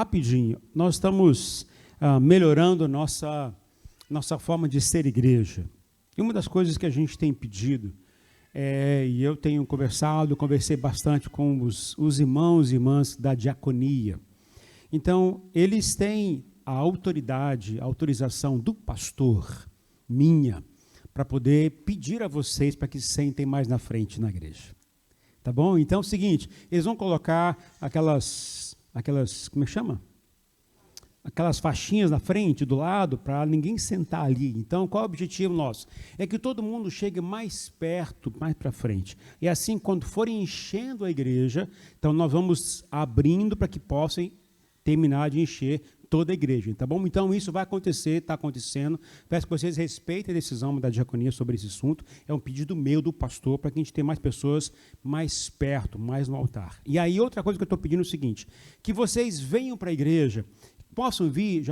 rapidinho, nós estamos melhorando nossa forma de ser igreja. E uma das coisas que a gente tem pedido, e eu tenho conversei bastante com os irmãos e irmãs da diaconia. Então, eles têm a autorização do pastor, minha, para poder pedir a vocês para que se sentem mais na frente na igreja. Tá bom? Então é o seguinte, eles vão colocar aquelas, como é que chama? Aquelas faixinhas na frente, do lado, para ninguém sentar ali. Então, qual é o objetivo nosso? É que todo mundo chegue mais perto, mais para frente. E assim, quando forem enchendo a igreja, então nós vamos abrindo para que possam terminar de encher toda a igreja, tá bom? Então, isso vai acontecer, está acontecendo. Peço que vocês respeitem a decisão da diaconia sobre esse assunto. É um pedido meu, do pastor, para que a gente tenha mais pessoas mais perto, mais no altar. E aí, outra coisa que eu estou pedindo é o seguinte, que vocês venham para a igreja, possam vir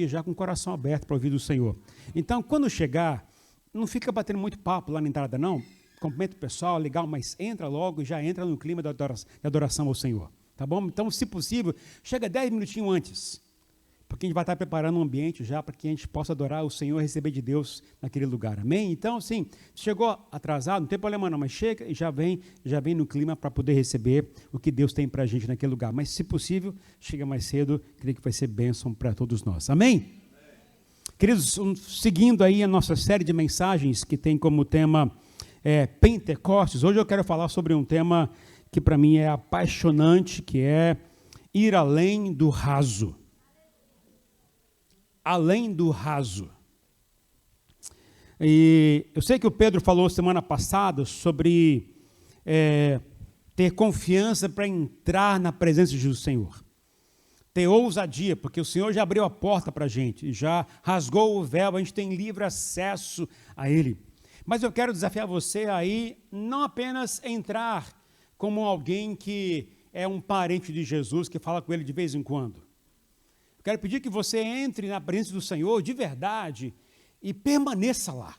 já com o coração aberto para ouvir do Senhor. Então, quando chegar, não fica batendo muito papo lá na entrada, não. Cumprimenta o pessoal, legal, mas entra logo e já entra no clima da adoração ao Senhor. Tá bom? Então, se possível, chega 10 minutinhos antes, porque a gente vai estar preparando um ambiente já para que a gente possa adorar o Senhor e receber de Deus naquele lugar. Amém? Então, sim, chegou atrasado, não tem problema não, mas chega e já vem no clima para poder receber o que Deus tem para a gente naquele lugar. Mas, se possível, chega mais cedo, creio que vai ser bênção para todos nós. Amém? Amém. Queridos, seguindo aí a nossa série de mensagens que tem como tema Pentecostes, hoje eu quero falar sobre um tema que para mim é apaixonante, que é ir além do raso. Além do raso. E eu sei que o Pedro falou semana passada sobre ter confiança para entrar na presença do Senhor. Ter ousadia, porque o Senhor já abriu a porta para a gente, já rasgou o véu, a gente tem livre acesso a Ele. Mas eu quero desafiar você aí, não apenas entrar como alguém que é um parente de Jesus, que fala com Ele de vez em quando. Quero pedir que você entre na presença do Senhor de verdade e permaneça lá.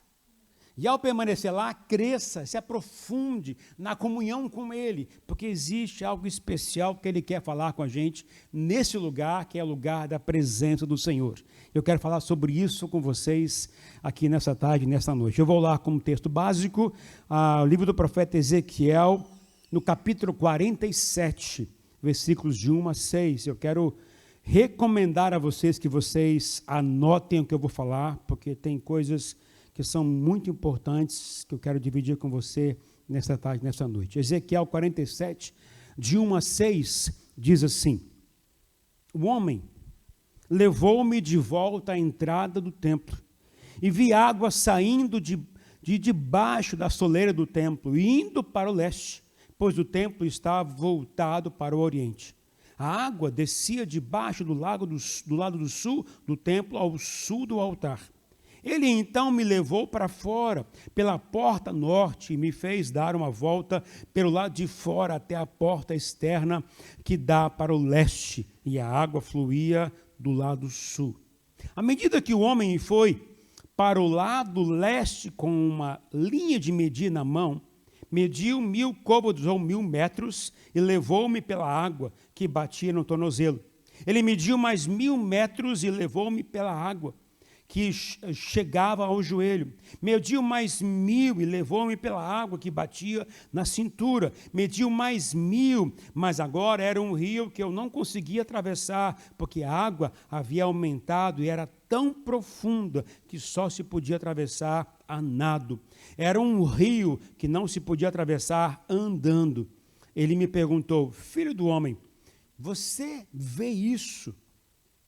E ao permanecer lá, cresça, se aprofunde na comunhão com Ele, porque existe algo especial que Ele quer falar com a gente nesse lugar, que é o lugar da presença do Senhor. Eu quero falar sobre isso com vocês aqui nessa tarde, nessa noite. Eu vou lá como texto básico, o livro do profeta Ezequiel, no capítulo 47, versículos de 1 a 6. Eu quero recomendar a vocês que vocês anotem o que eu vou falar, porque tem coisas que são muito importantes que eu quero dividir com você nesta tarde, nesta noite. Ezequiel 47, de 1 a 6, diz assim: o homem levou-me de volta à entrada do templo, e vi água saindo de debaixo da soleira do templo, e indo para o leste, pois o templo estava voltado para o oriente. A água descia debaixo do lado do sul do templo, ao sul do altar. Ele então me levou para fora, pela porta norte, e me fez dar uma volta pelo lado de fora até a porta externa que dá para o leste, e a água fluía do lado sul. À medida que o homem foi para o lado leste com uma linha de medir na mão, mediu 1000 côvados ou 1000 metros e levou-me pela água que batia no tornozelo. Ele mediu mais 1000 metros e levou-me pela água que chegava ao joelho. Mediu mais 1000 e levou-me pela água que batia na cintura. Mediu mais 1000, mas agora era um rio que eu não conseguia atravessar, porque a água havia aumentado e era tão profunda que só se podia atravessar a nado. Era um rio que não se podia atravessar andando. Ele me perguntou: filho do homem, você vê isso?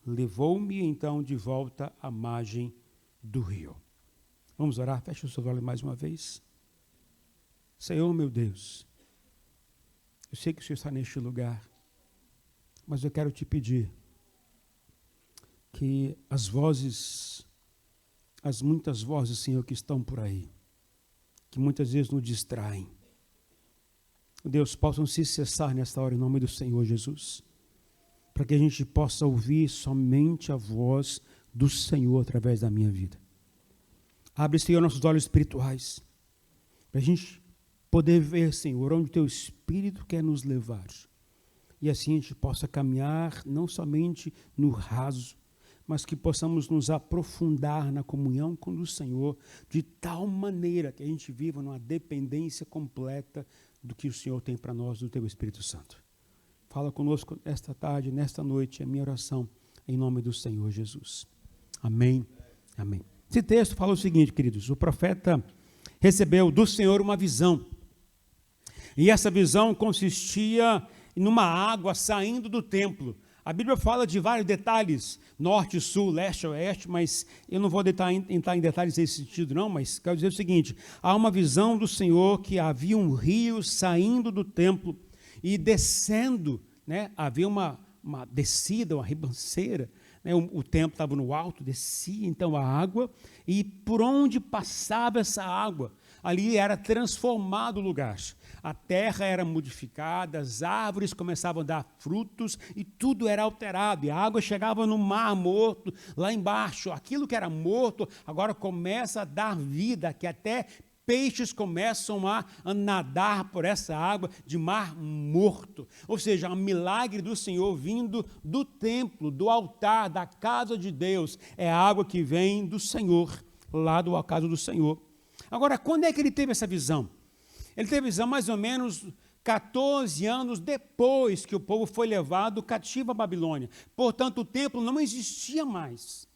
Levou-me então de volta à margem do rio. Vamos orar? Feche os seus olhos mais uma vez. Senhor, meu Deus, eu sei que o Senhor está neste lugar, mas eu quero te pedir que as muitas vozes, Senhor, que estão por aí, que muitas vezes nos distraem, Deus, possam se cessar nesta hora em nome do Senhor Jesus, para que a gente possa ouvir somente a voz do Senhor através da minha vida. Abre, Senhor, nossos olhos espirituais, para a gente poder ver, Senhor, onde o Teu Espírito quer nos levar. e assim a gente possa caminhar não somente no raso, mas que possamos nos aprofundar na comunhão com o Senhor, de tal maneira que a gente viva numa dependência completa do que o Senhor tem para nós, do Teu Espírito Santo. Fala conosco esta tarde, nesta noite, é a minha oração, em nome do Senhor Jesus. Amém. Amém. Esse texto fala o seguinte, queridos: o profeta recebeu do Senhor uma visão, e essa visão consistia numa água saindo do templo. A Bíblia fala de vários detalhes, norte, sul, leste, oeste, mas eu não vou entrar em detalhes nesse sentido não, mas quero dizer o seguinte: há uma visão do Senhor que havia um rio saindo do templo e descendo, né? Havia uma descida, uma ribanceira, né? O templo estava no alto, descia então a água, e por onde passava essa água, ali era transformado o lugar. A terra era modificada, as árvores começavam a dar frutos e tudo era alterado. E a água chegava no mar morto, lá embaixo. Aquilo que era morto agora começa a dar vida, que até peixes começam a nadar por essa água de mar morto. Ou seja, um milagre do Senhor vindo do templo, do altar, da casa de Deus. É a água que vem do Senhor, lá da casa do Senhor. Agora, quando é que ele teve essa visão? Ele teve visão mais ou menos 14 anos depois que o povo foi levado cativo à Babilônia. Portanto, o templo não existia mais.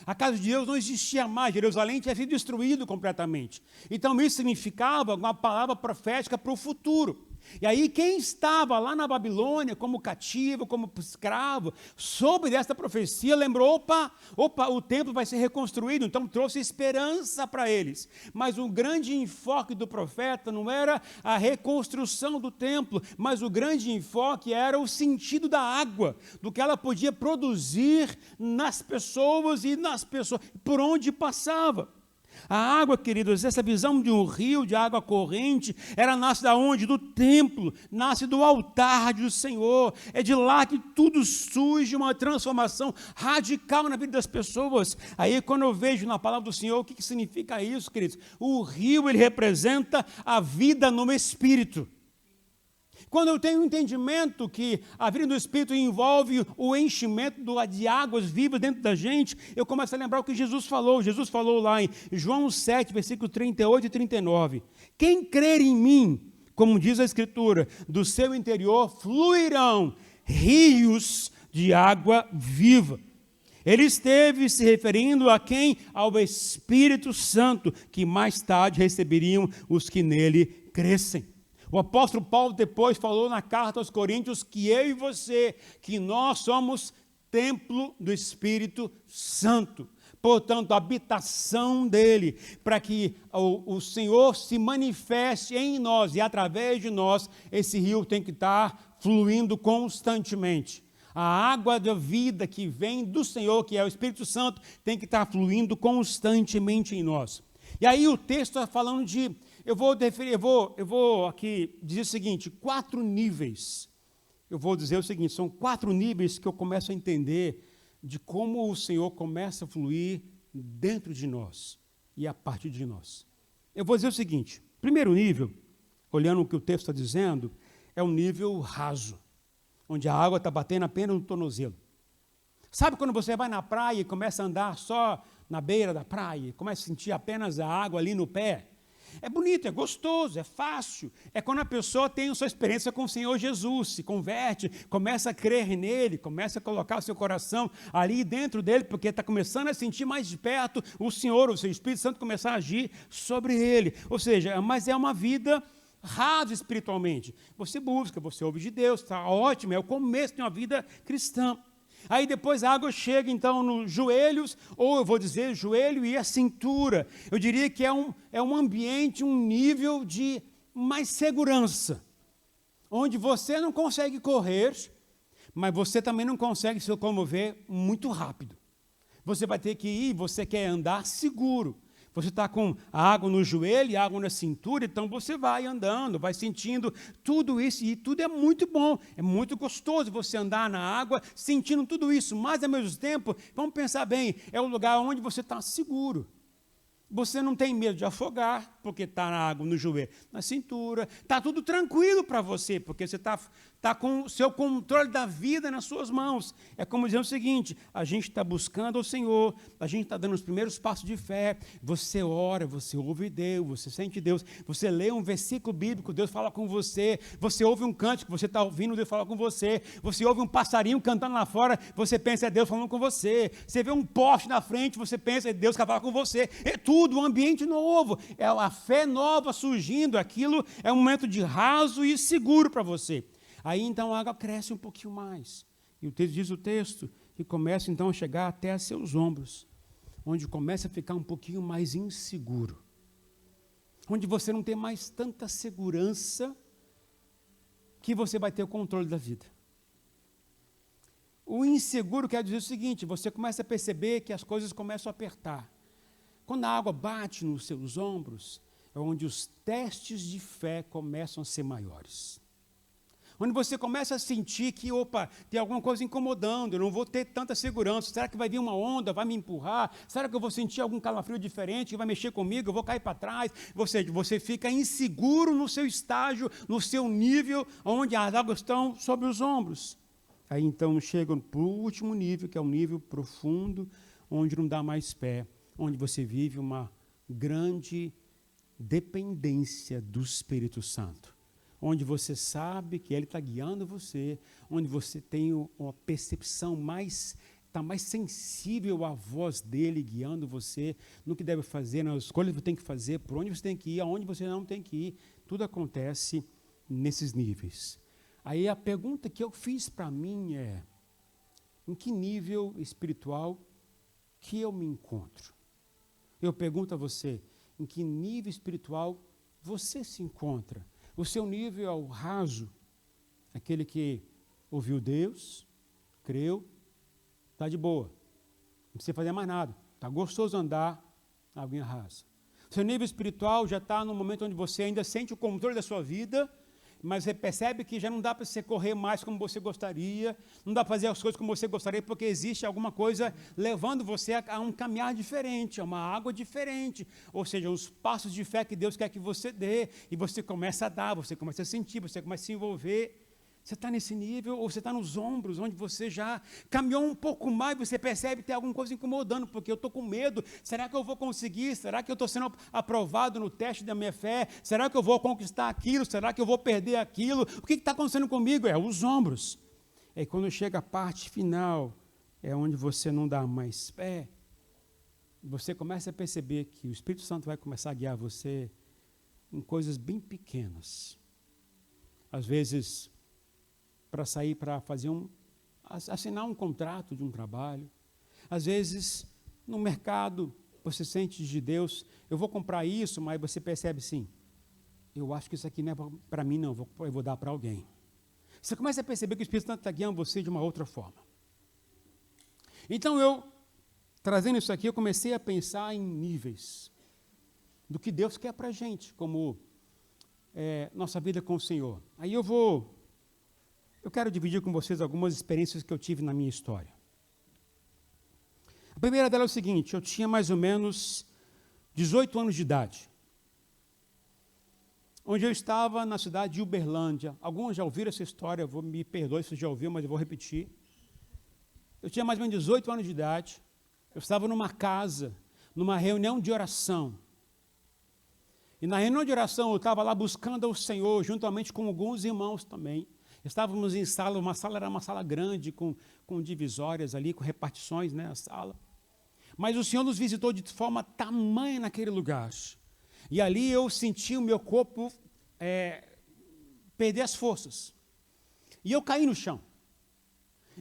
A casa de Deus não existia mais. Jerusalém tinha sido destruído completamente. Então, isso significava uma palavra profética para o futuro. E aí, quem estava lá na Babilônia como cativo, como escravo, soube desta profecia, lembrou, opa, o templo vai ser reconstruído, então trouxe esperança para eles. Mas o grande enfoque do profeta não era a reconstrução do templo, mas o grande enfoque era o sentido da água, do que ela podia produzir nas pessoas e nas pessoas, por onde passava. A água, queridos, essa visão de um rio de água corrente, ela nasce da onde? Do templo, nasce do altar do Senhor. É de lá que tudo surge, uma transformação radical na vida das pessoas. Aí, quando eu vejo na palavra do Senhor, o que significa isso, queridos? O rio, ele representa a vida no Espírito. Quando eu tenho o entendimento que a vida do Espírito envolve o enchimento de águas vivas dentro da gente, eu começo a lembrar o que Jesus falou. Jesus falou lá em João 7, versículo 38 e 39. Quem crer em mim, como diz a Escritura, do seu interior fluirão rios de água viva. Ele esteve se referindo a quem? Ao Espírito Santo, que mais tarde receberiam os que nele crescem. O apóstolo Paulo depois falou na carta aos Coríntios que eu e você, que nós somos templo do Espírito Santo. Portanto, a habitação dele, para que o Senhor se manifeste em nós e através de nós, esse rio tem que estar fluindo constantemente. A água da vida que vem do Senhor, que é o Espírito Santo, tem que estar fluindo constantemente em nós. E aí o texto está falando de... Eu vou aqui dizer o seguinte, 4 níveis. Eu vou dizer o seguinte, são 4 níveis que eu começo a entender de como o Senhor começa a fluir dentro de nós e a partir de nós. Eu vou dizer o seguinte, primeiro nível, olhando o que o texto está dizendo, é um nível raso, onde a água está batendo apenas no tornozelo. Sabe quando você vai na praia e começa a andar só na beira da praia, começa a sentir apenas a água ali no pé? É bonito, é gostoso, é fácil. É quando a pessoa tem a sua experiência com o Senhor Jesus, se converte, começa a crer nele, começa a colocar o seu coração ali dentro dele, porque está começando a sentir mais de perto o Senhor, o seu Espírito Santo começar a agir sobre ele. Ou seja, mas é uma vida rasa espiritualmente. Você busca, você ouve de Deus, está ótimo, é o começo de uma vida cristã. Aí depois a água chega então nos joelhos, ou eu vou dizer joelho e a cintura. Eu diria que é um ambiente, um nível de mais segurança, onde você não consegue correr, mas você também não consegue se locomover muito rápido. Você vai ter que ir, você quer andar seguro. Você está com a água no joelho, água na cintura, então você vai andando, vai sentindo tudo isso, e tudo é muito bom, é muito gostoso você andar na água, sentindo tudo isso, mas ao mesmo tempo, vamos pensar bem, é um lugar onde você está seguro. Você não tem medo de afogar, porque está na água no joelho, na cintura, está tudo tranquilo para você, porque você está está com o seu controle da vida nas suas mãos. É como dizer o seguinte: a gente está buscando o Senhor, a gente está dando os primeiros passos de fé, você ora, você ouve Deus, você sente Deus, você lê um versículo bíblico, Deus fala com você, você ouve um cântico, você está ouvindo, Deus fala com você ouve um passarinho cantando lá fora, você pensa, é Deus falando com você vê um poste na frente, você pensa, é Deus que fala com você, é tudo, um ambiente novo, é a fé nova surgindo, aquilo é um momento de raso e seguro para você. Aí então a água cresce um pouquinho mais. E o texto diz o texto que começa então a chegar até a seus ombros, onde começa a ficar um pouquinho mais inseguro. Onde você não tem mais tanta segurança que você vai ter o controle da vida. O inseguro quer dizer o seguinte: você começa a perceber que as coisas começam a apertar. Quando a água bate nos seus ombros, é onde os testes de fé começam a ser maiores. Onde você começa a sentir que, tem alguma coisa incomodando, eu não vou ter tanta segurança, será que vai vir uma onda, vai me empurrar? Será que eu vou sentir algum calafrio diferente, que vai mexer comigo, eu vou cair para trás? Você fica inseguro no seu estágio, no seu nível, onde as águas estão sobre os ombros. Aí então chegam para o último nível, que é um nível profundo, onde não dá mais pé, onde você vive uma grande dependência do Espírito Santo. Onde você sabe que Ele está guiando você, onde você tem uma percepção está mais sensível à voz dEle guiando você, no que deve fazer, nas escolhas que você tem que fazer, por onde você tem que ir, aonde você não tem que ir, tudo acontece nesses níveis. Aí a pergunta que eu fiz para mim é: em que nível espiritual que eu me encontro? Eu pergunto a você, em que nível espiritual você se encontra? O seu nível é o raso, aquele que ouviu Deus, creu, está de boa, não precisa fazer mais nada, está gostoso andar, alguém rasa. O seu nível espiritual já está no momento onde você ainda sente o controle da sua vida, mas você percebe que já não dá para você correr mais como você gostaria, não dá para fazer as coisas como você gostaria, porque existe alguma coisa levando você a um caminhar diferente, a uma água diferente, ou seja, os passos de fé que Deus quer que você dê, e você começa a dar, você começa a sentir, você começa a se envolver. Você está nesse nível, ou você está nos ombros, onde você já caminhou um pouco mais, você percebe que tem alguma coisa incomodando, porque eu estou com medo, será que eu vou conseguir? Será que eu estou sendo aprovado no teste da minha fé? Será que eu vou conquistar aquilo? Será que eu vou perder aquilo? O que está acontecendo comigo? É os ombros. É quando chega a parte final, é onde você não dá mais pé, você começa a perceber que o Espírito Santo vai começar a guiar você em coisas bem pequenas. Às vezes, para sair para assinar um contrato de um trabalho. Às vezes, no mercado, você sente de Deus, eu vou comprar isso, mas você percebe assim, eu acho que isso aqui não é para mim não, eu vou dar para alguém. Você começa a perceber que o Espírito Santo está guiando você de uma outra forma. Então trazendo isso aqui, eu comecei a pensar em níveis do que Deus quer para a gente, como nossa vida com o Senhor. Aí eu quero dividir com vocês algumas experiências que eu tive na minha história. A primeira delas é o seguinte: eu tinha mais ou menos 18 anos de idade, onde eu estava na cidade de Uberlândia. Alguns já ouviram essa história, me perdoe se já ouviu, mas eu vou repetir. Eu tinha mais ou menos 18 anos de idade, eu estava numa casa, numa reunião de oração. E na reunião de oração eu estava lá buscando ao Senhor, juntamente com alguns irmãos também. Estávamos em sala, era uma sala grande, com divisórias ali, com repartições, a sala. Mas o Senhor nos visitou de forma tamanha naquele lugar. E ali eu senti o meu corpo perder as forças. E eu caí no chão.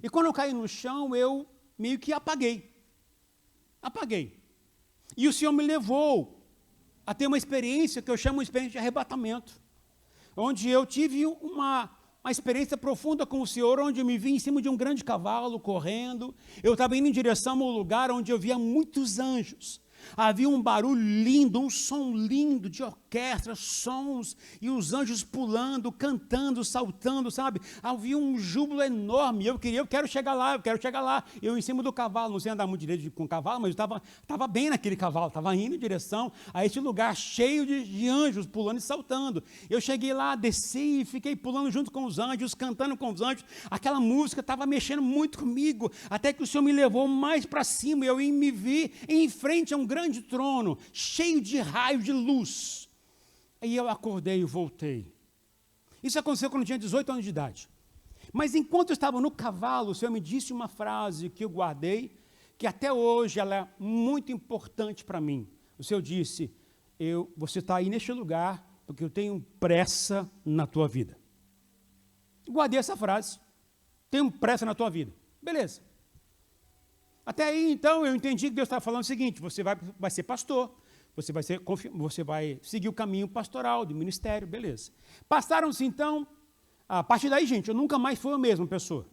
E quando eu caí no chão, eu meio que apaguei. E o Senhor me levou a ter uma experiência que eu chamo de experiência de arrebatamento. Onde eu tive uma experiência profunda com o Senhor, onde eu me vi em cima de um grande cavalo, correndo. Eu estava indo em direção a um lugar onde eu via muitos anjos. Havia um barulho lindo, um som lindo de orquestra, sons, e os anjos pulando, cantando, saltando, sabe? Havia um júbilo enorme. Eu quero chegar lá, eu quero chegar lá. Eu em cima do cavalo, não sei andar muito direito com o cavalo, mas eu estava bem naquele cavalo, estava indo em direção a esse lugar cheio de anjos pulando e saltando. Eu cheguei lá, desci e fiquei pulando junto com os anjos, cantando com os anjos. Aquela música estava mexendo muito comigo, até que o Senhor me levou mais para cima e eu me vi em frente a um grande trono, cheio de raio de luz. Aí eu acordei e voltei. Isso aconteceu quando eu tinha 18 anos de idade. Mas enquanto eu estava no cavalo, o Senhor me disse uma frase que eu guardei, que até hoje ela é muito importante para mim. O Senhor disse, você está aí neste lugar porque eu tenho pressa na tua vida. Guardei essa frase. Tenho pressa na tua vida. Beleza. Até aí, então, eu entendi que Deus estava falando o seguinte, você vai ser pastor, você vai seguir o caminho pastoral, de ministério, beleza. Passaram-se, então, a partir daí, gente, eu nunca mais fui a mesma pessoa.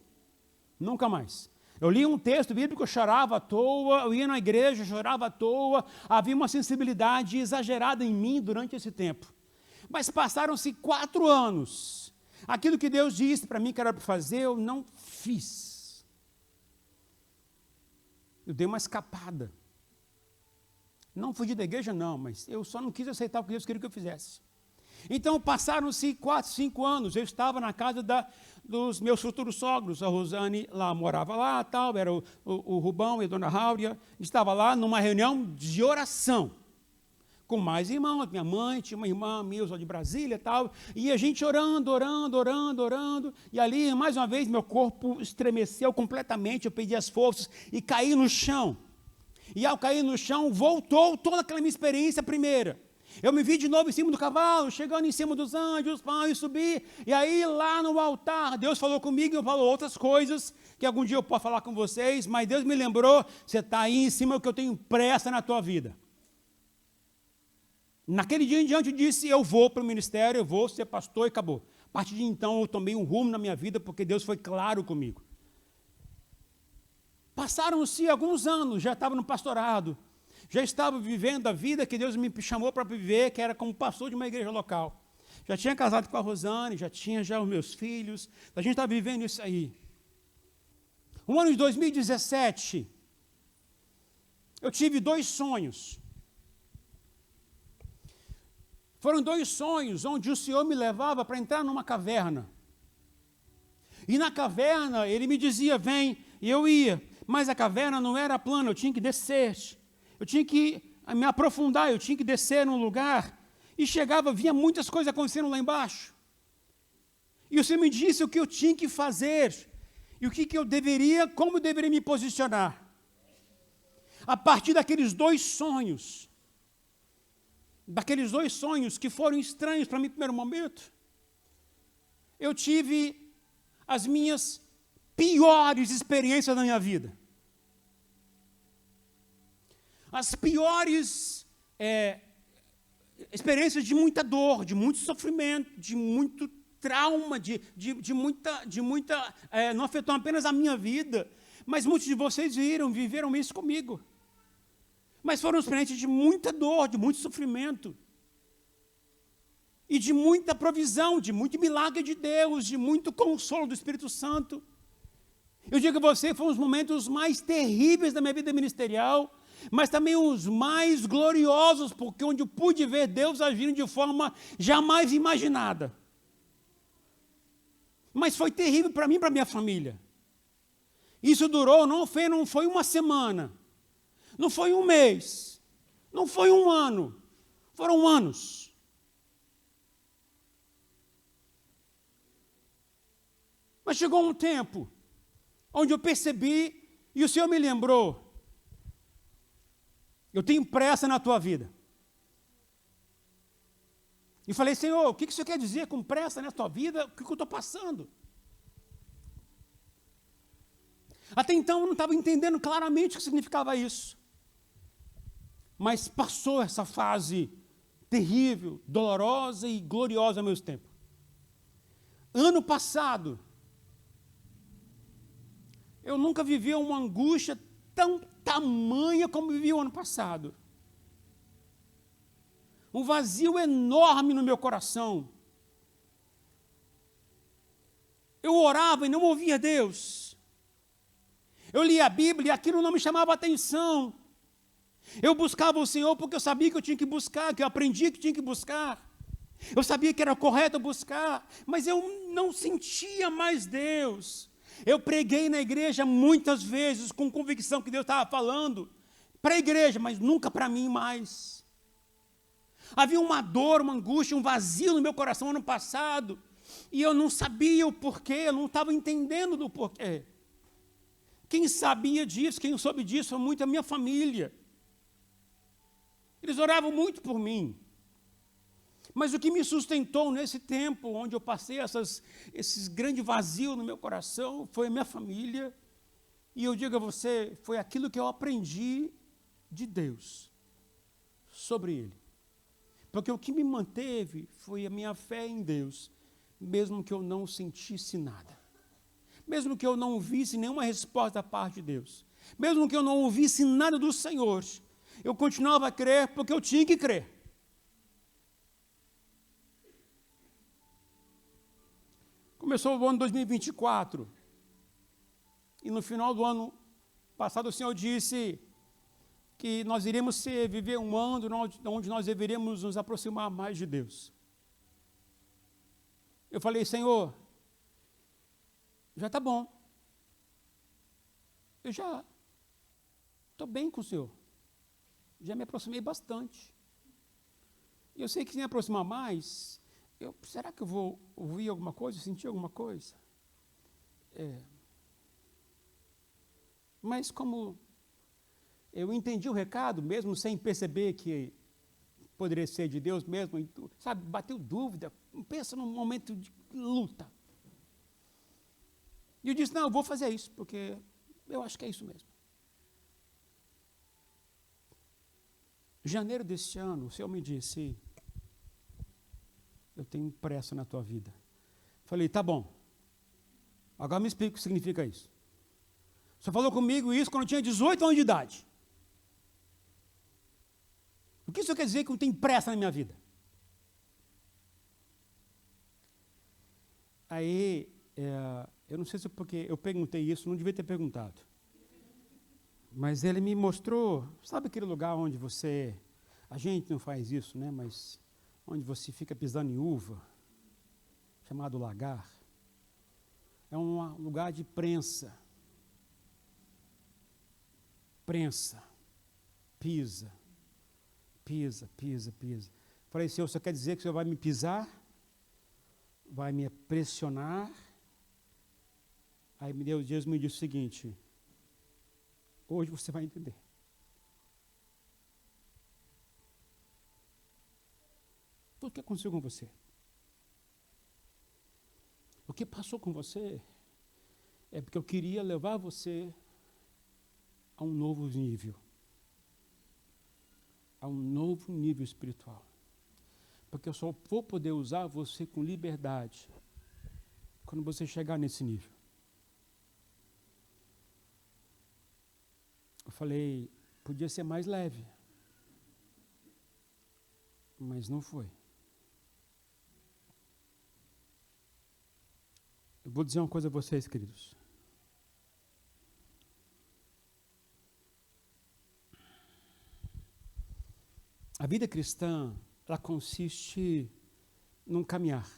Nunca mais. Eu li um texto bíblico, eu chorava à toa, eu ia na igreja, chorava à toa, havia uma sensibilidade exagerada em mim durante esse tempo. Mas passaram-se 4 anos. Aquilo que Deus disse para mim que era para fazer, eu não fiz. Eu dei uma escapada. Não fugi da igreja, não, mas eu só não quis aceitar o que Deus queria que eu fizesse. Então, passaram-se 4, 5 anos, eu estava na casa dos meus futuros sogros, a Rosane lá morava lá, tal, era o Rubão e a dona Áurea, estava lá numa reunião de oração, com mais irmãos, minha mãe, tinha uma irmã Milza de Brasília e tal, e a gente orando, e ali, mais uma vez, meu corpo estremeceu completamente, eu perdi as forças e caí no chão. E ao cair no chão, voltou toda aquela minha experiência primeira. Eu me vi de novo em cima do cavalo, chegando em cima dos anjos, e subi, e aí lá no altar, Deus falou comigo e eu falo outras coisas, que algum dia eu posso falar com vocês, mas Deus me lembrou, você está aí em cima que eu tenho pressa na tua vida. Naquele dia em diante eu disse, eu vou para o ministério, eu vou ser pastor e acabou. A partir de então eu tomei um rumo na minha vida, porque Deus foi claro comigo. Passaram-se alguns anos, já estava no pastorado, já estava vivendo a vida que Deus me chamou para viver, que era como pastor de uma igreja local. Já tinha casado com a Rosane, já tinha os meus filhos, a gente estava vivendo isso aí. No ano de 2017, eu tive 2 sonhos. Foram 2 sonhos onde o Senhor me levava para entrar numa caverna. E na caverna, Ele me dizia, vem, e eu ia. Mas a caverna não era plana, eu tinha que descer. Eu tinha que me aprofundar, eu tinha que descer num lugar. E chegava, via muitas coisas acontecendo lá embaixo. E o Senhor me disse o que eu tinha que fazer. E o que eu deveria, como eu deveria me posicionar. A partir daqueles 2 sonhos. Daqueles 2 sonhos que foram estranhos para mim no primeiro momento. Eu tive as minhas piores experiências da minha vida. As piores experiências de muita dor, de muito sofrimento, de muito trauma, de muita não afetou apenas a minha vida, mas muitos de vocês viveram isso comigo. Mas foram experiências de muita dor, de muito sofrimento. E de muita provisão, de muito milagre de Deus, de muito consolo do Espírito Santo. Eu digo a você, foram os momentos mais terríveis da minha vida ministerial, mas também os mais gloriosos, porque onde eu pude ver Deus agindo de forma jamais imaginada. Mas foi terrível para mim e para minha família. Isso durou, não foi uma semana, não foi um mês, não foi um ano, foram anos. Mas chegou um tempo onde eu percebi, e o Senhor me lembrou, eu tenho pressa na tua vida. E falei, Senhor, o que o Senhor quer dizer com pressa na tua vida? O que eu estou passando? Até então eu não estava entendendo claramente o que significava isso. Mas passou essa fase terrível, dolorosa e gloriosa ao mesmo tempo. Ano passado, eu nunca vivi uma angústia tão tamanha como vivi o ano passado. um vazio enorme no meu coração. Eu orava e não ouvia Deus. Eu lia a Bíblia e aquilo não me chamava atenção. Eu buscava o Senhor porque eu sabia que eu tinha que buscar, que eu aprendi que tinha que buscar. Eu sabia que era correto buscar, mas eu não sentia mais Deus. Eu preguei na igreja muitas vezes com convicção que Deus estava falando para a igreja, mas nunca para mim mais. Havia uma dor, uma angústia, um vazio no meu coração ano passado, e eu não sabia o porquê, eu não estava entendendo do porquê. Quem sabia disso, quem soube disso, foi muito a minha família. Eles oravam muito por mim. Mas o que me sustentou nesse tempo, onde eu passei esses grandes vazios no meu coração, foi a minha família. E eu digo a você, foi aquilo que eu aprendi de Deus, sobre Ele. Porque o que me manteve foi a minha fé em Deus, mesmo que eu não sentisse nada. Mesmo que eu não visse nenhuma resposta da parte de Deus. Mesmo que eu não ouvisse nada do Senhor, eu continuava a crer porque eu tinha que crer. Começou o ano 2024, e no final do ano passado o Senhor disse que nós iríamos viver um ano onde nós deveríamos nos aproximar mais de Deus. Eu falei, Senhor, já está bom. Eu já estou bem com o Senhor. Já me aproximei bastante. E eu sei que se me aproximar mais, será que eu vou ouvir alguma coisa, sentir alguma coisa? Mas como eu entendi o recado, mesmo sem perceber que poderia ser de Deus mesmo, sabe, bateu dúvida, pensa num momento de luta. E eu disse, não, eu vou fazer isso, porque eu acho que é isso mesmo. Em janeiro deste ano, o Senhor me disse, eu tenho pressa na tua vida. Falei, tá bom, agora me explica o que significa isso. O Senhor falou comigo isso quando eu tinha 18 anos de idade. O que isso quer dizer que eu tenho pressa na minha vida? Aí, eu não sei se porque eu perguntei isso, não devia ter perguntado. Mas ele me mostrou, sabe aquele lugar onde a gente não faz isso, né? Mas onde você fica pisando em uva, chamado lagar. É um lugar de prensa. Prensa. Pisa. Falei, Senhor, você quer dizer que o Senhor vai me pisar? Vai me pressionar? Aí Deus me disse o seguinte, hoje você vai entender. O que aconteceu com você? O que passou com você é porque eu queria levar você a um novo nível. A um novo nível espiritual. Porque eu só vou poder usar você com liberdade quando você chegar nesse nível. Eu falei, podia ser mais leve. Mas não foi. Eu vou dizer uma coisa a vocês, queridos. A vida cristã, ela consiste num caminhar.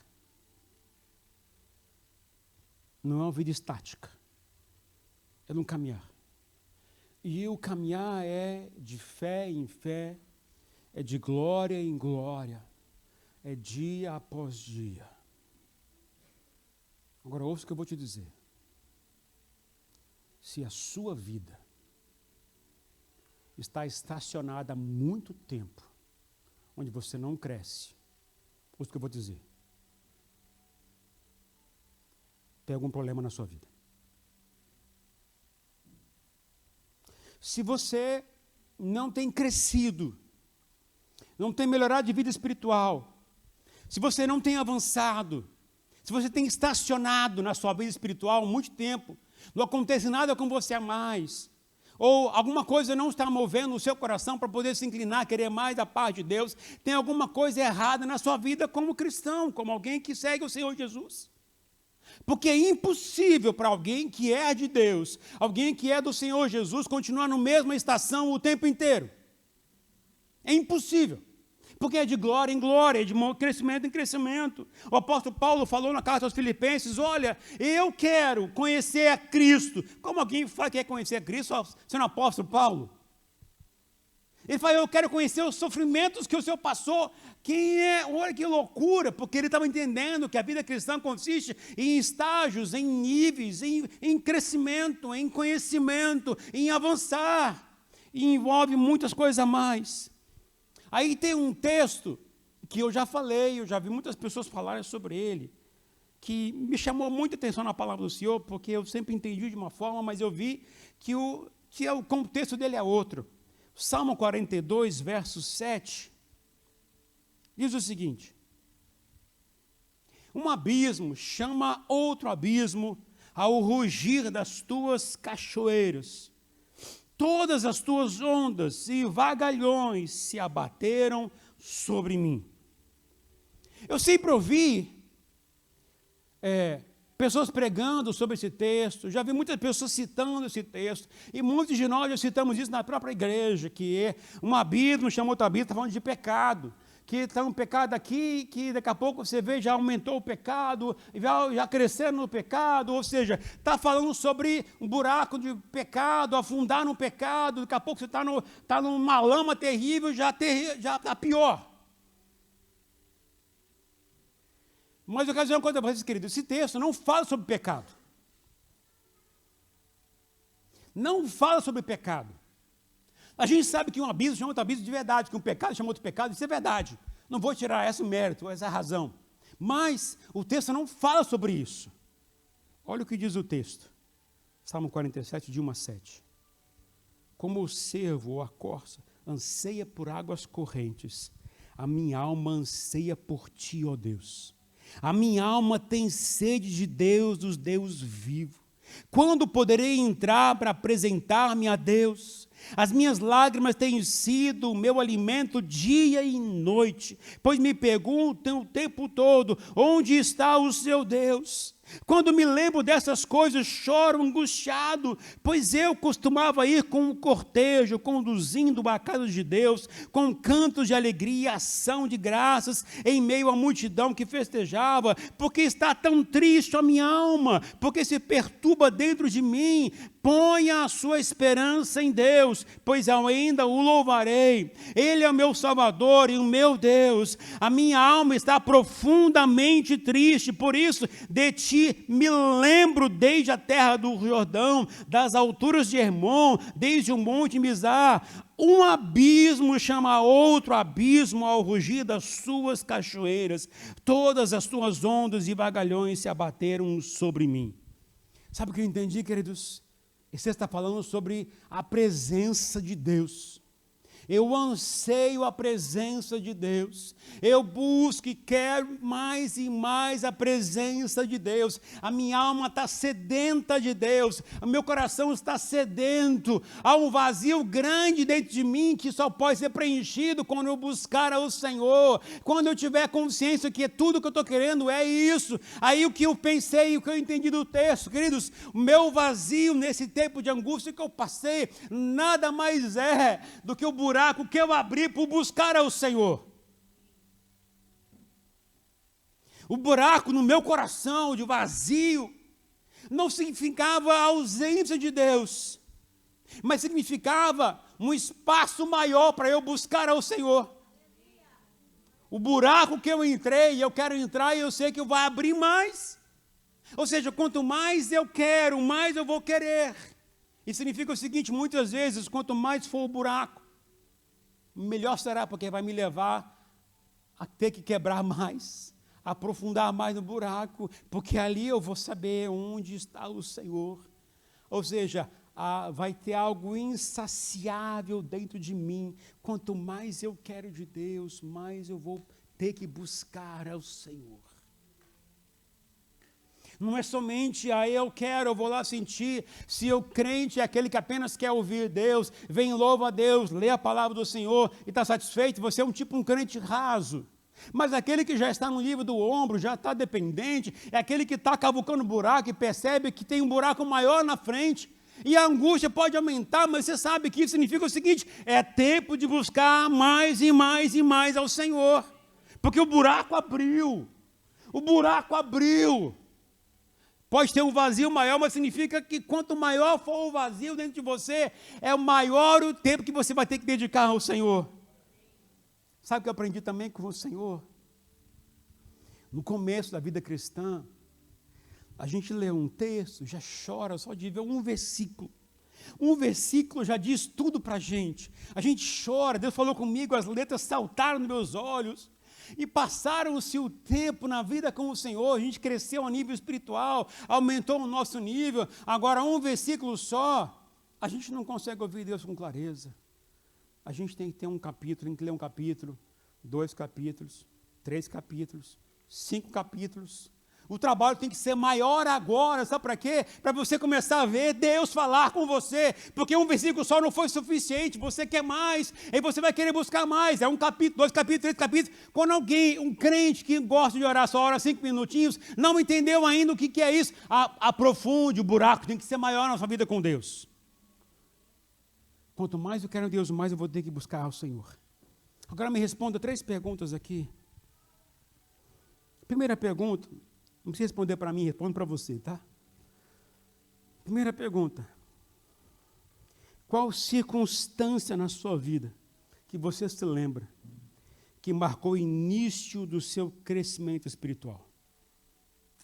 Não é uma vida estática. É num caminhar. E o caminhar é de fé em fé, é de glória em glória, é dia após dia. Agora ouça o que eu vou te dizer. Se a sua vida está estacionada há muito tempo, onde você não cresce, ouça o que eu vou dizer. Tem algum problema na sua vida. Se você não tem crescido, não tem melhorado de vida espiritual, se você não tem avançado, se você tem estacionado na sua vida espiritual há muito tempo, não acontece nada com você a mais, ou alguma coisa não está movendo o seu coração para poder se inclinar, querer mais da parte de Deus, tem alguma coisa errada na sua vida como cristão, como alguém que segue o Senhor Jesus. Porque é impossível para alguém que é de Deus, alguém que é do Senhor Jesus, continuar na mesma estação o tempo inteiro. É impossível. Porque é de glória em glória, é de crescimento em crescimento. O apóstolo Paulo falou na carta aos Filipenses, olha, eu quero conhecer a Cristo. Como alguém fala que quer conhecer a Cristo, sendo o apóstolo Paulo? Ele fala, eu quero conhecer os sofrimentos que o Senhor passou. Olha que loucura, porque ele estava entendendo que a vida cristã consiste em estágios, em níveis, em crescimento, em conhecimento, em avançar. E envolve muitas coisas a mais. Aí tem um texto que eu já falei, eu já vi muitas pessoas falarem sobre ele, que me chamou muita atenção na palavra do Senhor, porque eu sempre entendi de uma forma, mas eu vi que o contexto dele é outro. Salmo 42, verso 7, diz o seguinte: um abismo chama outro abismo ao rugir das tuas cachoeiras. Todas as tuas ondas e vagalhões se abateram sobre mim. Eu sempre ouvi pessoas pregando sobre esse texto, já vi muitas pessoas citando esse texto, e muitos de nós já citamos isso na própria igreja, que é um abismo chama outro abismo, está falando de pecado. Que está um pecado aqui, que daqui a pouco você vê, já aumentou o pecado, já crescendo no pecado, ou seja, está falando sobre um buraco de pecado, afundar no pecado, daqui a pouco você está numa lama terrível, já está pior. Mas eu quero dizer uma coisa para vocês, queridos, esse texto não fala sobre pecado. Não fala sobre pecado. A gente sabe que um abismo chama outro abismo de verdade, que um pecado chama outro pecado, isso é verdade. Não vou tirar esse mérito, essa razão. Mas o texto não fala sobre isso. Olha o que diz o texto. Salmo 47, de 1 a 7. Como o cervo ou a corça anseia por águas correntes, a minha alma anseia por ti, ó Deus. A minha alma tem sede de Deus, dos Deus vivos. Quando poderei entrar para apresentar-me a Deus? As minhas lágrimas têm sido o meu alimento dia e noite, pois me perguntam o tempo todo, onde está o seu Deus? Quando me lembro dessas coisas, choro angustiado, pois eu costumava ir com um cortejo, conduzindo a casa de Deus, com cantos de alegria e ação de graças, em meio à multidão que festejava, porque está tão triste a minha alma, porque se perturba dentro de mim. Ponha a sua esperança em Deus, pois eu ainda o louvarei. Ele é o meu Salvador e o meu Deus. A minha alma está profundamente triste, por isso de ti me lembro desde a terra do Jordão, das alturas de Hermon, desde o monte Mizar. Um abismo chama outro abismo ao rugir das suas cachoeiras. Todas as tuas ondas e vagalhões se abateram sobre mim. Sabe o que eu entendi, queridos? Você está falando sobre a presença de Deus. Eu anseio a presença de Deus. Eu busco e quero mais e mais a presença de Deus. A minha alma está sedenta de Deus. O meu coração está sedento. Há um vazio grande dentro de mim que só pode ser preenchido quando eu buscar ao Senhor. Quando eu tiver consciência que tudo que eu estou querendo é isso. Aí o que eu pensei, o que eu entendi do texto, queridos, o meu vazio nesse tempo de angústia que eu passei, nada mais é do que o buraco que eu abri por buscar ao Senhor. O buraco no meu coração de vazio não significava a ausência de Deus, mas significava um espaço maior para eu buscar ao Senhor. O buraco que eu entrei, eu quero entrar e eu sei que eu vou abrir mais. Ou seja, quanto mais eu quero, mais eu vou querer. Isso significa o seguinte, muitas vezes, quanto mais for o buraco, melhor será, porque vai me levar a ter que quebrar mais, aprofundar mais no buraco, porque ali eu vou saber onde está o Senhor. Ou seja, vai ter algo insaciável dentro de mim. Quanto mais eu quero de Deus, mais eu vou ter que buscar ao Senhor. Não é somente, eu quero, eu vou lá sentir. Se o crente é aquele que apenas quer ouvir Deus, vem, louva a Deus, lê a palavra do Senhor e está satisfeito, você é um crente raso. Mas aquele que já está no nível do ombro, já está dependente, é aquele que está cavucando buraco e percebe que tem um buraco maior na frente. E a angústia pode aumentar, mas você sabe que isso significa o seguinte: é tempo de buscar mais e mais e mais ao Senhor. Porque o buraco abriu. O buraco abriu. Pode ter um vazio maior, mas significa que quanto maior for o vazio dentro de você, é maior o tempo que você vai ter que dedicar ao Senhor. Sabe o que eu aprendi também com o Senhor? No começo da vida cristã, a gente lê um texto, já chora só de ver um versículo. Um versículo já diz tudo para a gente. A gente chora, Deus falou comigo, as letras saltaram nos meus olhos. E passaram-se o tempo na vida com o Senhor, a gente cresceu a nível espiritual, aumentou o nosso nível. Agora, um versículo só, a gente não consegue ouvir Deus com clareza. A gente tem que ter um capítulo, tem que ler um capítulo, 2 capítulos, 3 capítulos, 5 capítulos. O trabalho tem que ser maior agora, sabe para quê? Para você começar a ver Deus falar com você, porque um versículo só não foi suficiente, você quer mais, aí você vai querer buscar mais, é um capítulo, 2 capítulos, 3 capítulos. Quando alguém, um crente que gosta de orar só ora 5 minutinhos, não entendeu ainda o que é isso, aprofunde, o buraco tem que ser maior na sua vida com Deus. Quanto mais eu quero Deus, mais eu vou ter que buscar ao Senhor. Agora me responda 3 perguntas aqui. Primeira pergunta, não precisa responder para mim, respondo para você, tá? Primeira pergunta. Qual circunstância na sua vida que você se lembra que marcou o início do seu crescimento espiritual?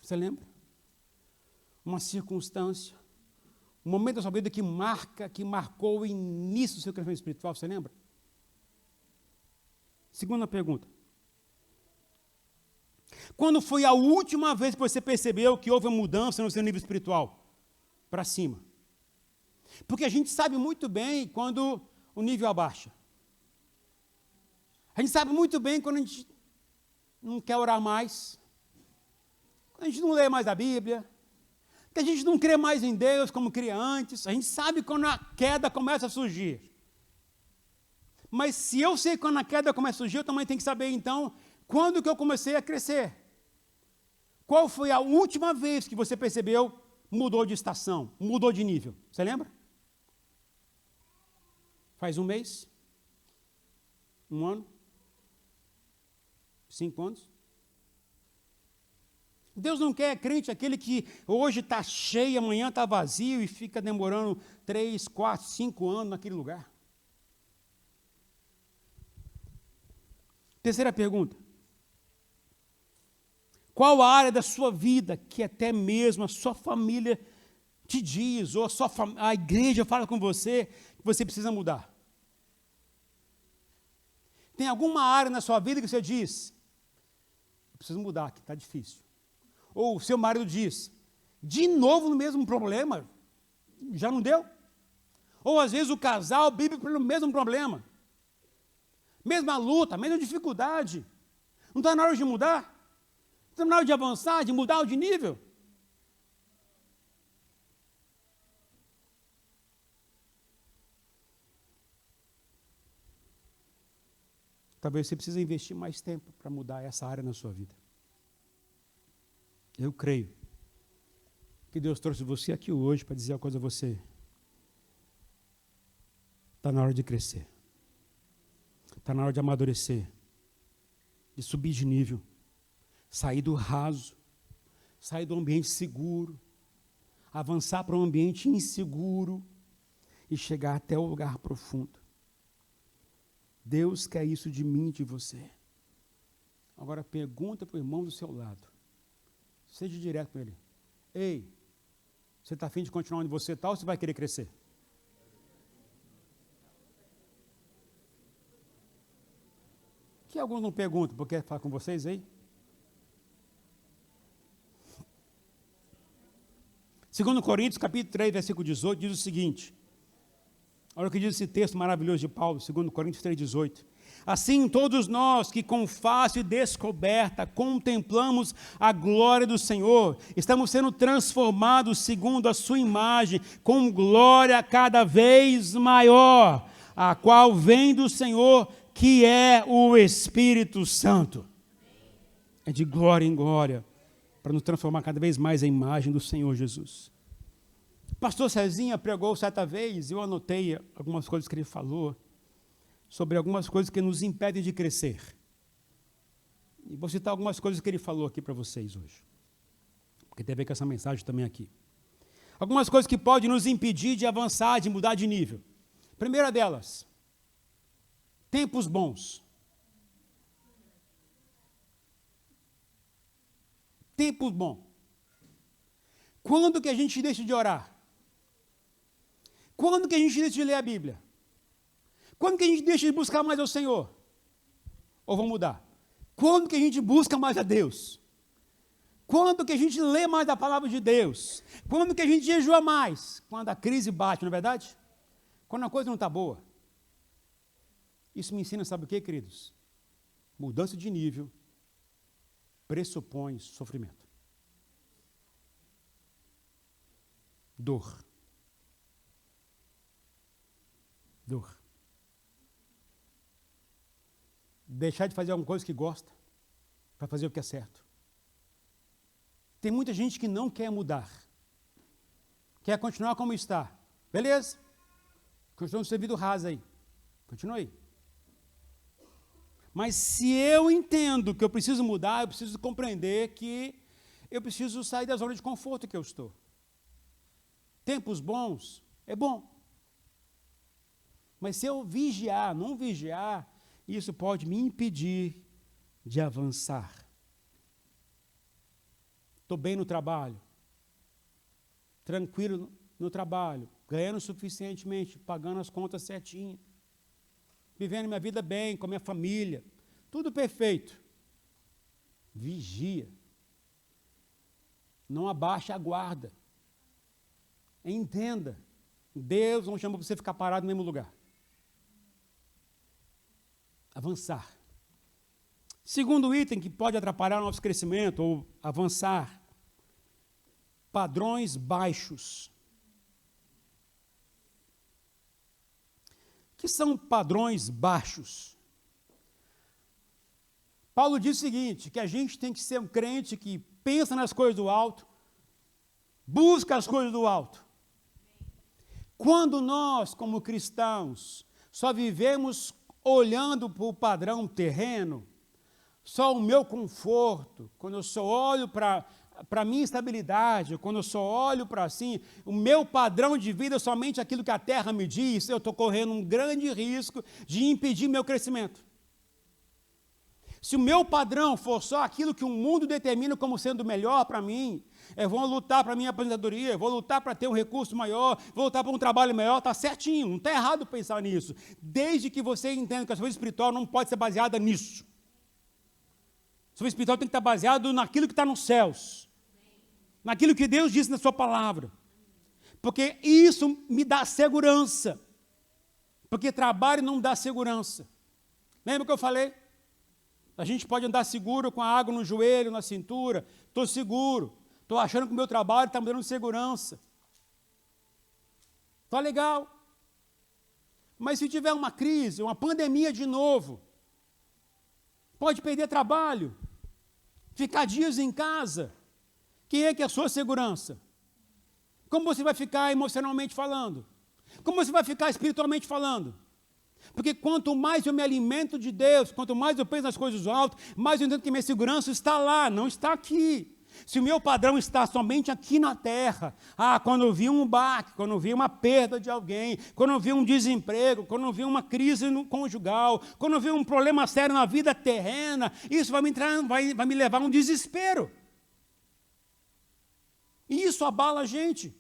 Você lembra? Uma circunstância, um momento da sua vida que marcou o início do seu crescimento espiritual, você lembra? Segunda pergunta. Quando foi a última vez que você percebeu que houve uma mudança no seu nível espiritual? Para cima. Porque a gente sabe muito bem quando o nível abaixa. A gente sabe muito bem quando a gente não quer orar mais, quando a gente não lê mais a Bíblia, que a gente não crê mais em Deus como cria antes. A gente sabe quando a queda começa a surgir. Mas se eu sei quando a queda começa a surgir, eu também tenho que saber, então, quando que eu comecei a crescer. Qual foi a última vez que você percebeu, mudou de estação, mudou de nível? Você lembra? Faz 1 mês? 1 ano? 5 anos? Deus não quer crente aquele que hoje está cheio, amanhã está vazio e fica demorando 3, 4, 5 anos naquele lugar. Terceira pergunta. Qual a área da sua vida que até mesmo a sua família te diz, ou a igreja fala com você, que você precisa mudar? Tem alguma área na sua vida que você diz, eu preciso mudar, que está difícil. Ou o seu marido diz, de novo no mesmo problema, já não deu? Ou às vezes o casal vive pelo mesmo problema, mesma luta, mesma dificuldade. Não está na hora de mudar? Não está na hora de avançar, de mudar de nível? Talvez você precise investir mais tempo para mudar essa área na sua vida. Eu creio que Deus trouxe você aqui hoje para dizer uma coisa a você. Está na hora de crescer. Está na hora de amadurecer. De subir de nível. Sair do raso. Sair do ambiente seguro. Avançar para um ambiente inseguro. E chegar até o lugar profundo. Deus quer isso de mim e de você. Agora pergunta para o irmão do seu lado. Seja direto com ele. Ei, você está afim de continuar onde você está ou você vai querer crescer? Que alguns não perguntam, porque quer falar com vocês aí? 2 Coríntios, capítulo 3, versículo 18, diz o seguinte. Olha o que diz esse texto maravilhoso de Paulo, 2 Coríntios 3, 18. Assim, todos nós que com face descoberta contemplamos a glória do Senhor, estamos sendo transformados segundo a sua imagem, com glória cada vez maior, a qual vem do Senhor, que é o Espírito Santo. É de glória em glória, para nos transformar cada vez mais a imagem do Senhor Jesus. O pastor Cezinha pregou certa vez, eu anotei algumas coisas que ele falou, sobre algumas coisas que nos impedem de crescer. E vou citar algumas coisas que ele falou aqui para vocês hoje, porque tem a ver com essa mensagem também aqui. Algumas coisas que podem nos impedir de avançar, de mudar de nível. Primeira delas, tempos bons. Tempo bom. Quando que a gente deixa de orar? Quando que a gente deixa de ler a Bíblia? Quando que a gente deixa de buscar mais ao Senhor? Ou vamos mudar? Quando que a gente busca mais a Deus? Quando que a gente lê mais a palavra de Deus? Quando que a gente jejua mais? Quando a crise bate, não é verdade? Quando a coisa não está boa. Isso me ensina, sabe o que, queridos? Mudança de nível pressupõe sofrimento. Dor. Dor. Deixar de fazer alguma coisa que gosta para fazer o que é certo. Tem muita gente que não quer mudar. Quer continuar como está. Beleza. Continua no seu vida rasa aí. Continua aí. Mas se eu entendo que eu preciso mudar, eu preciso compreender que eu preciso sair da zona de conforto que eu estou. Tempos bons é bom. Mas se eu vigiar, não vigiar, isso pode me impedir de avançar. Estou bem no trabalho, tranquilo no trabalho, ganhando suficientemente, pagando as contas certinho, vivendo minha vida bem, com a minha família, tudo perfeito. Vigia. Não abaixe a guarda. Entenda, Deus não chamou para você ficar parado no mesmo lugar. Avançar. Segundo item que pode atrapalhar o nosso crescimento ou avançar, padrões baixos. O que são padrões baixos? Paulo diz o seguinte, que a gente tem que ser um crente que pensa nas coisas do alto, busca as coisas do alto. Quando nós, como cristãos, só vivemos olhando para o padrão terreno, só o meu conforto, quando eu só olho para a minha estabilidade, quando eu só olho para assim, o meu padrão de vida é somente aquilo que a terra me diz, eu estou correndo um grande risco de impedir meu crescimento. Se o meu padrão for só aquilo que o mundo determina como sendo melhor para mim, eu vou lutar para a minha aposentadoria, eu vou lutar para ter um recurso maior, vou lutar para um trabalho melhor, está certinho, não está errado pensar nisso, desde que você entenda que a sua vida espiritual não pode ser baseada nisso. A sua vida espiritual tem que estar baseada naquilo que está nos céus, naquilo que Deus disse na sua palavra, porque isso me dá segurança, porque trabalho não dá segurança. Lembra o que eu falei? A gente pode andar seguro com a água no joelho, na cintura, estou seguro, estou achando que o meu trabalho está me dando segurança. Está legal. Mas se tiver uma crise, uma pandemia de novo, pode perder trabalho, ficar dias em casa. Quem é que é a sua segurança? Como você vai ficar emocionalmente falando? Como você vai ficar espiritualmente falando? Porque quanto mais eu me alimento de Deus, quanto mais eu penso nas coisas do alto, mais eu entendo que minha segurança está lá, não está aqui. Se o meu padrão está somente aqui na terra, quando eu vi um baque, quando eu vi uma perda de alguém, quando eu vi um desemprego, quando eu vi uma crise conjugal, quando eu vi um problema sério na vida terrena, isso vai me levar a um desespero. E isso abala a gente.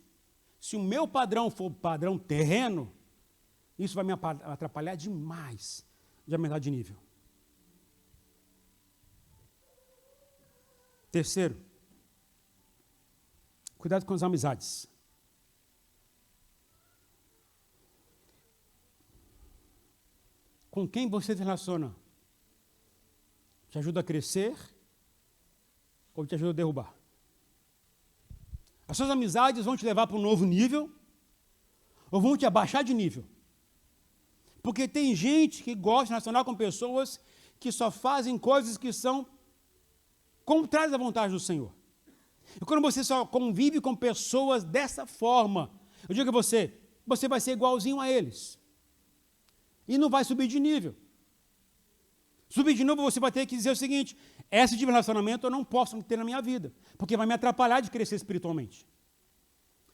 Se o meu padrão for padrão terreno, isso vai me atrapalhar demais de aumentar de nível. Terceiro, cuidado com as amizades. com quem você se relaciona te ajuda a crescer ou te ajuda a derrubar? As suas amizades vão te levar para um novo nível ou vão te abaixar de nível? Porque tem gente que gosta de relacionar com pessoas que só fazem coisas que são contrárias à vontade do Senhor. E quando você só convive com pessoas dessa forma, eu digo a você, você vai ser igualzinho a eles. E não vai subir de nível. Subir de novo, você vai ter que dizer o seguinte: esse tipo de relacionamento eu não posso ter na minha vida, porque vai me atrapalhar de crescer espiritualmente.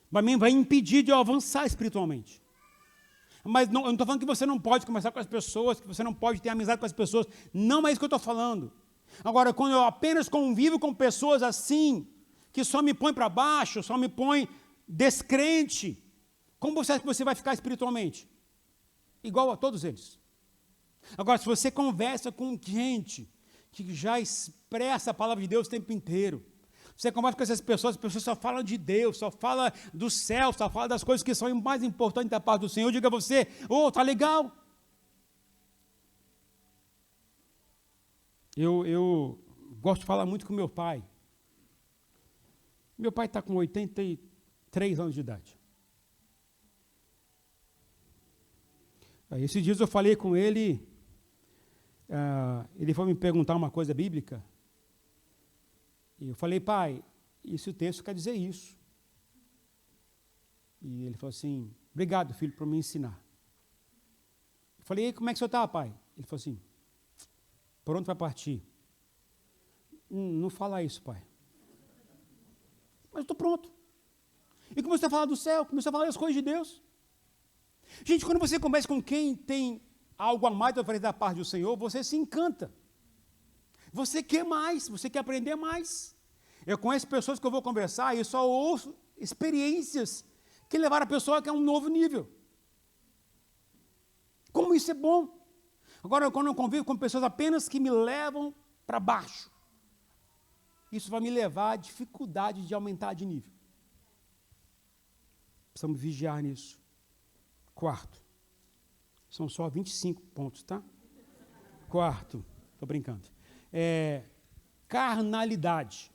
Vai impedir de eu avançar espiritualmente. Mas não, eu não estou falando que você não pode conversar com as pessoas, que você não pode ter amizade com as pessoas. Não é isso que eu estou falando. Agora, quando eu apenas convivo com pessoas assim, que só me põem para baixo, só me põem descrente, como você acha que você vai ficar espiritualmente? Igual a todos eles. Agora, se você conversa com gente que já expressa a palavra de Deus o tempo inteiro, você conversa com essas pessoas, as pessoas só falam de Deus, só falam do céu, só falam das coisas que são mais importantes da parte do Senhor, diga a você, tá legal. Eu gosto de falar muito com meu pai. Meu pai está com 83 anos de idade. Esses dias eu falei com ele, ele foi me perguntar uma coisa bíblica, e eu falei, pai, esse texto quer dizer isso. E ele falou assim, obrigado, filho, por me ensinar. Eu falei, e aí, como é que o senhor está, pai? Ele falou assim, pronto para partir. Não fala isso, pai. Mas eu estou pronto. E começou a falar do céu, começou a falar das coisas de Deus. Gente, quando você conversa com quem tem algo a mais para oferecer da parte do Senhor, você se encanta. Você quer mais, você quer aprender mais. Eu conheço pessoas que eu vou conversar e eu só ouço experiências que levaram a pessoa a um novo nível. Como isso é bom. Agora, quando eu convivo com pessoas apenas que me levam para baixo, isso vai me levar à dificuldade de aumentar de nível. Precisamos vigiar nisso. Quarto. São só 25 pontos, tá? Quarto. Estou brincando. Carnalidade.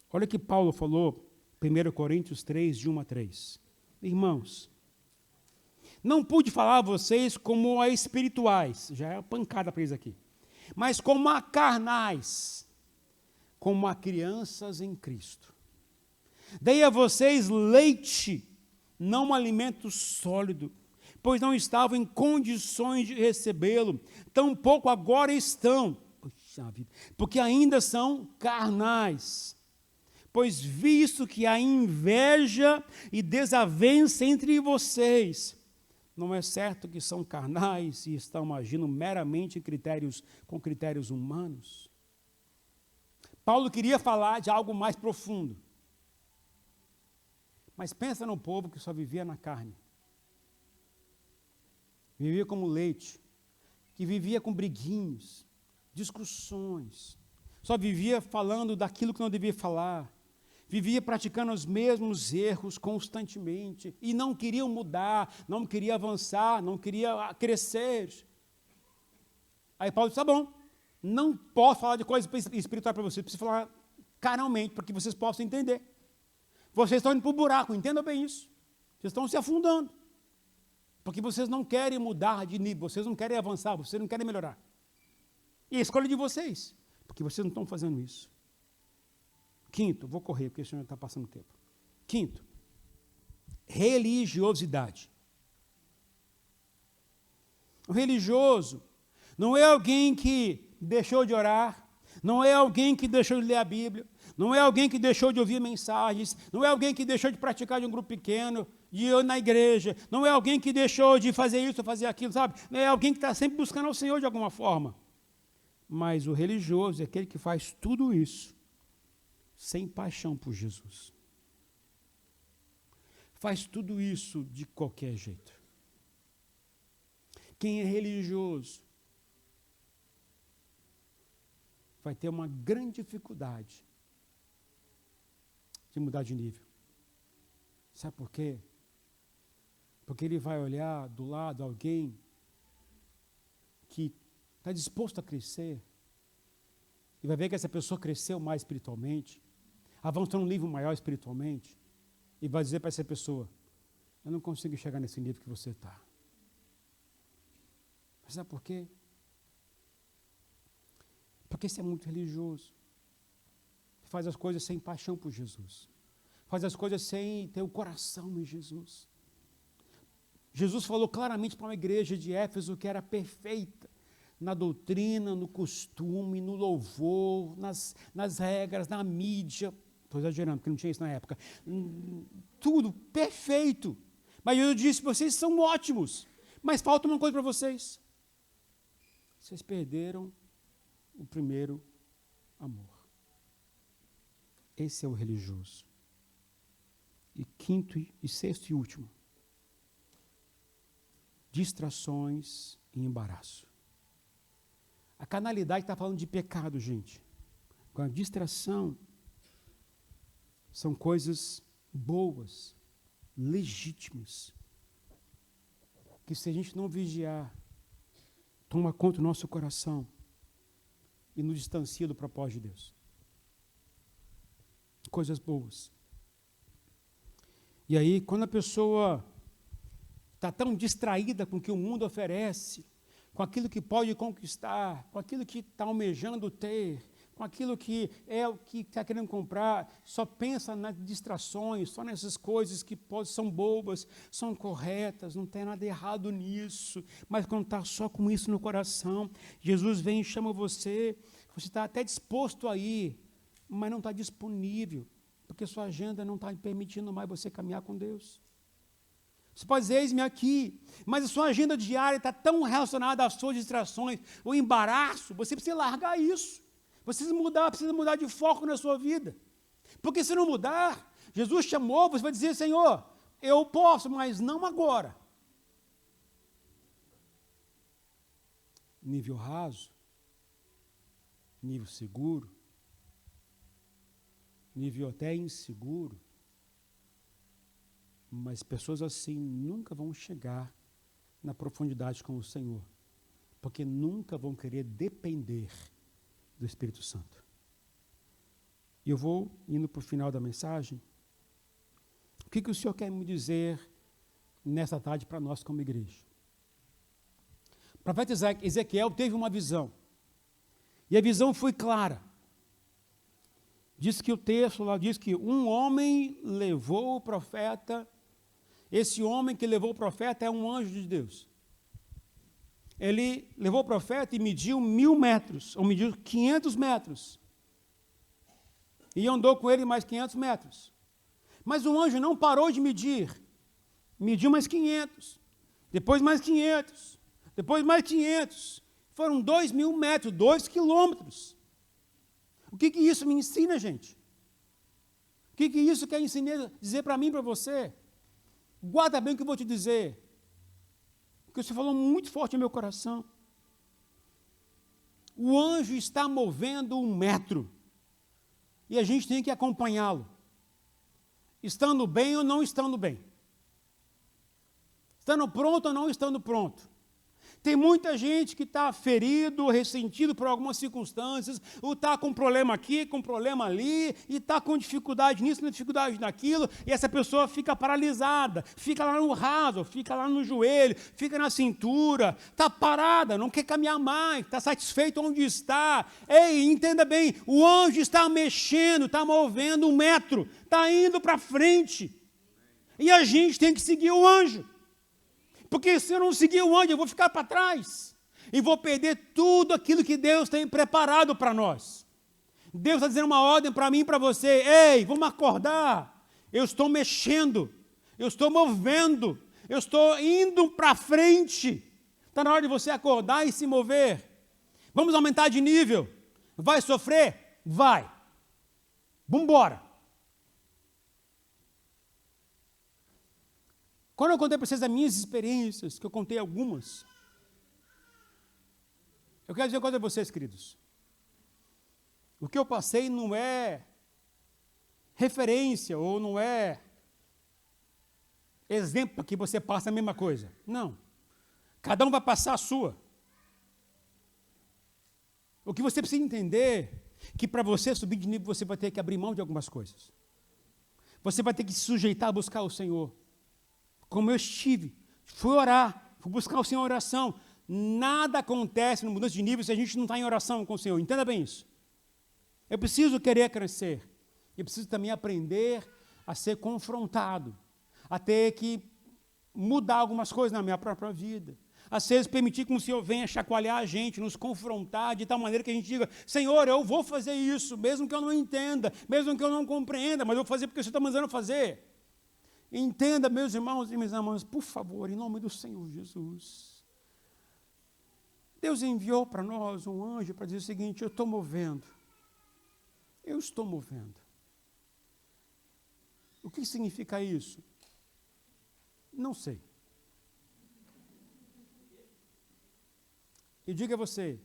Olha o que Paulo falou, 1 Coríntios 3, de 1 a 3. Irmãos, não pude falar a vocês como a espirituais, já é uma pancada para eles aqui, mas como a carnais, como a crianças em Cristo. Dei a vocês leite, não um alimento sólido, pois não estavam em condições de recebê-lo, tampouco agora estão, puxa vida, porque ainda são carnais. Pois visto que há inveja e desavença entre vocês, não é certo que são carnais e estão agindo meramente com critérios humanos? Paulo queria falar de algo mais profundo. Mas pensa no povo que só vivia na carne. Vivia como leite, que vivia com briguinhos, discussões, só vivia falando daquilo que não devia falar, vivia praticando os mesmos erros constantemente, e não queriam mudar, não queria avançar, não queria crescer. Aí Paulo disse, tá bom, não posso falar de coisa espiritual para vocês, preciso falar carnalmente, para que vocês possam entender. Vocês estão indo para o buraco, entendam bem isso. Vocês estão se afundando. Porque vocês não querem mudar de nível, vocês não querem avançar, vocês não querem melhorar. E a escolha de vocês, porque vocês não estão fazendo isso. Quinto, vou correr, porque o senhor está passando tempo. Quinto, religiosidade. O religioso não é alguém que deixou de orar, não é alguém que deixou de ler a Bíblia, não é alguém que deixou de ouvir mensagens, não é alguém que deixou de praticar de um grupo pequeno, de ir na igreja, não é alguém que deixou de fazer isso, fazer aquilo, sabe? Não é alguém que está sempre buscando ao Senhor de alguma forma. Mas o religioso é aquele que faz tudo isso sem paixão por Jesus. Faz tudo isso de qualquer jeito. Quem é religioso vai ter uma grande dificuldade de mudar de nível. Sabe por quê? Porque ele vai olhar do lado alguém que está disposto a crescer e vai ver que essa pessoa cresceu mais espiritualmente, avançou num nível maior espiritualmente, e vai dizer para essa pessoa: eu não consigo chegar nesse nível que você está. Mas sabe por quê? Porque você é muito religioso. Faz as coisas sem paixão por Jesus. Faz as coisas sem ter o coração em Jesus. Jesus falou claramente para uma igreja de Éfeso que era perfeita na doutrina, no costume, no louvor, nas regras, na mídia. Estou exagerando, porque não tinha isso na época. Tudo perfeito. Mas eu disse: vocês são ótimos, mas falta uma coisa para vocês. Vocês perderam o primeiro amor. Esse é o religioso. E quinto e sexto e último: distrações e embaraço. A carnalidade está falando de pecado, gente. Com a distração, são coisas boas, legítimas, que se a gente não vigiar, toma conta do nosso coração e nos distancia do propósito de Deus. Coisas boas. E aí, quando a pessoa está tão distraída com o que o mundo oferece, com aquilo que pode conquistar, com aquilo que está almejando ter, com aquilo que é o que está querendo comprar, só pensa nas distrações, só nessas coisas que são bobas, são corretas, não tem nada errado nisso, mas quando está só com isso no coração, Jesus vem e chama você está até disposto a ir, mas não está disponível, porque sua agenda não está permitindo mais você caminhar com Deus. Você pode dizer: eis-me aqui, mas a sua agenda diária está tão relacionada às suas distrações, o embaraço, você precisa largar isso. Você precisa mudar de foco na sua vida. Porque se não mudar, Jesus chamou, você vai dizer: Senhor, eu posso, mas não agora. Nível raso, nível seguro, nível até inseguro. Mas pessoas assim nunca vão chegar na profundidade com o Senhor, porque nunca vão querer depender do Espírito Santo. E eu vou indo para o final da mensagem. O que o Senhor quer me dizer nessa tarde para nós como igreja? O profeta Ezequiel teve uma visão, e a visão foi clara. Diz que o texto lá diz que um homem levou o profeta. Esse homem que levou o profeta é um anjo de Deus. Ele levou o profeta e mediu 1.000 metros, ou mediu 500 metros. E andou com ele mais 500 metros. Mas o anjo não parou de medir. Mediu mais 500, depois mais 500, depois mais 500. Foram 2.000 metros, 2 quilômetros. O que isso me ensina, gente? O que isso quer dizer para mim e para você? Guarda bem o que eu vou te dizer, porque você falou muito forte no meu coração. O anjo está movendo 1 metro, e a gente tem que acompanhá-lo, estando bem ou não estando bem, estando pronto ou não estando pronto. Tem muita gente que está ferido, ressentido por algumas circunstâncias, ou está com problema aqui, com problema ali, e está com dificuldade nisso, dificuldade naquilo, e essa pessoa fica paralisada, fica lá no raso, fica lá no joelho, fica na cintura, está parada, não quer caminhar mais, está satisfeito onde está. Ei, entenda bem, o anjo está mexendo, está movendo 1 metro, está indo para frente, e a gente tem que seguir o anjo. Porque se eu não seguir o anjo, eu vou ficar para trás. E vou perder tudo aquilo que Deus tem preparado para nós. Deus está dizendo uma ordem para mim e para você. Ei, vamos acordar. Eu estou mexendo. Eu estou movendo. Eu estou indo para frente. Está na hora de você acordar e se mover. Vamos aumentar de nível. Vai sofrer? Vai. Vamos embora. Quando eu contei para vocês as minhas experiências, que eu contei algumas, eu quero dizer uma coisa a vocês, queridos. O que eu passei não é referência, ou não é exemplo para que você passe a mesma coisa. Não. Cada um vai passar a sua. O que você precisa entender é que para você subir de nível, você vai ter que abrir mão de algumas coisas. Você vai ter que se sujeitar a buscar o Senhor. Como eu estive, fui orar, fui buscar o Senhor em oração. Nada acontece no mudança de nível se a gente não está em oração com o Senhor. Entenda bem isso. Eu preciso querer crescer. Eu preciso também aprender a ser confrontado, a ter que mudar algumas coisas na minha própria vida. Às vezes permitir que o Senhor venha chacoalhar a gente, nos confrontar, de tal maneira que a gente diga, Senhor, eu vou fazer isso, mesmo que eu não entenda, mesmo que eu não compreenda, mas eu vou fazer porque o Senhor está mandando fazer. Entenda, meus irmãos e minhas irmãs, por favor, em nome do Senhor Jesus. Deus enviou para nós um anjo para dizer o seguinte, eu estou movendo. Eu estou movendo. O que significa isso? Não sei. E diga a você,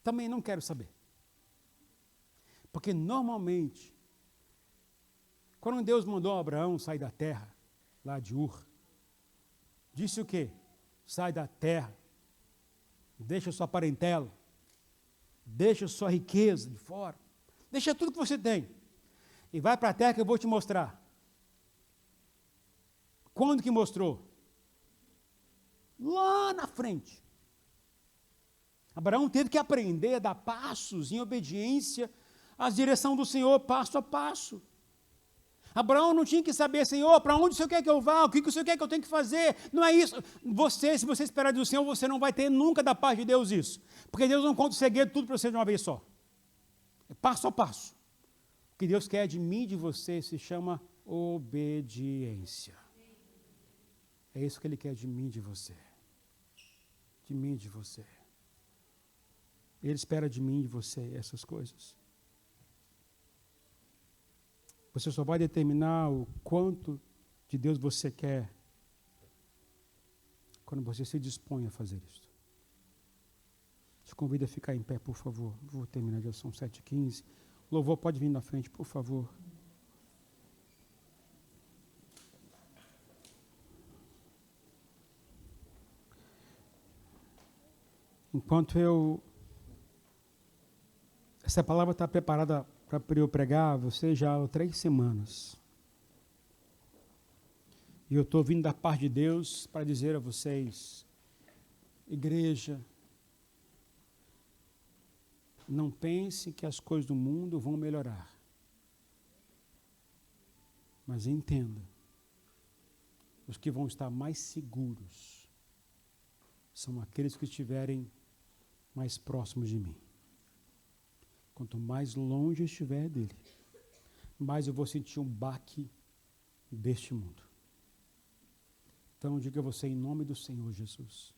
também não quero saber. Porque normalmente, quando Deus mandou Abraão sair da terra, lá de Ur, disse o quê? Sai da terra, deixa sua parentela, deixa sua riqueza de fora, deixa tudo que você tem, e vai para a terra que eu vou te mostrar. Quando que mostrou? Lá na frente. Abraão teve que aprender a dar passos em obediência à direção do Senhor, passo a passo. Abraão não tinha que saber, Senhor, para onde o Senhor quer que eu vá, o que o Senhor quer que eu tenha que fazer. Não é isso. Se você esperar do Senhor, você não vai ter nunca da parte de Deus isso. Porque Deus não conta o segredo tudo para você de uma vez só. É passo a passo. O que Deus quer de mim e de você se chama obediência. É isso que Ele quer de mim e de você. De mim e de você. Ele espera de mim e de você essas coisas. Você só vai determinar o quanto de Deus você quer quando você se dispõe a fazer isso. Te convido a ficar em pé, por favor. Vou terminar, já são 7h15. O louvor pode vir na frente, por favor. Enquanto essa palavra está preparada para eu pregar, você já há 3 semanas. E eu estou vindo da parte de Deus para dizer a vocês, igreja, não pense que as coisas do mundo vão melhorar. Mas entenda, os que vão estar mais seguros são aqueles que estiverem mais próximos de mim. Quanto mais longe eu estiver dele, mais eu vou sentir um baque deste mundo. Então, diga a você, em nome do Senhor Jesus,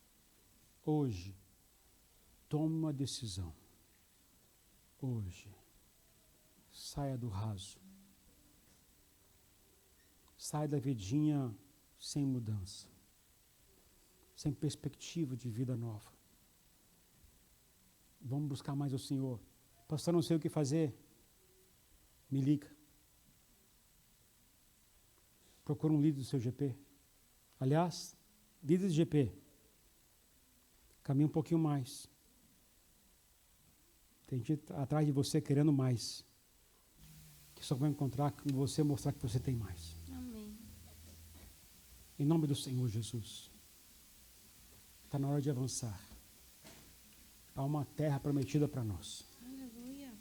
hoje, tome uma decisão. Hoje, saia do raso. Saia da vidinha sem mudança, sem perspectiva de vida nova. Vamos buscar mais o Senhor. Pastor, não sei o que fazer. Me liga. Procura um líder do seu GP. Aliás, líder do GP. Caminha um pouquinho mais. Tem gente atrás de você querendo mais. Que só vai encontrar com você mostrar que você tem mais. Amém. Em nome do Senhor Jesus. Está na hora de avançar. Há uma terra prometida para nós. Aleluia.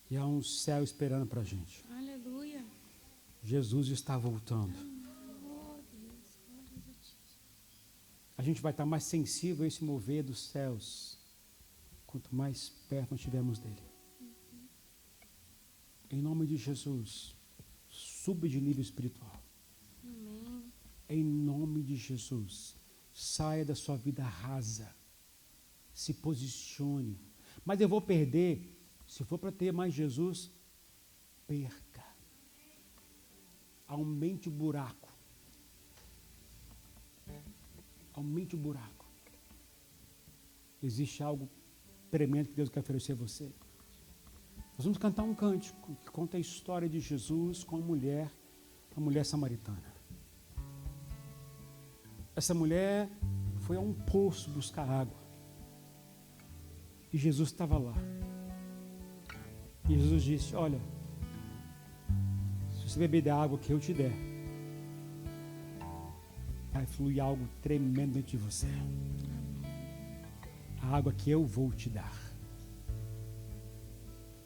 E há um céu esperando para a gente. Aleluia. Jesus está voltando. Oh, Deus, glórias a ti. A gente vai estar mais sensível a esse mover dos céus, quanto mais perto nós estivermos dele. Em nome de Jesus, suba de nível espiritual. Amém. Em nome de Jesus, saia da sua vida rasa. Se posicione. Mas eu vou perder. Se for para ter mais Jesus, perca. Aumente o buraco. Aumente o buraco. Existe algo tremendo que Deus quer oferecer a você. Nós vamos cantar um cântico que conta a história de Jesus com a mulher samaritana. Essa mulher foi a um poço buscar água. E Jesus estava lá. E Jesus disse: olha, se você beber da água que eu te der, vai fluir algo tremendo dentro de você. A água que eu vou te dar.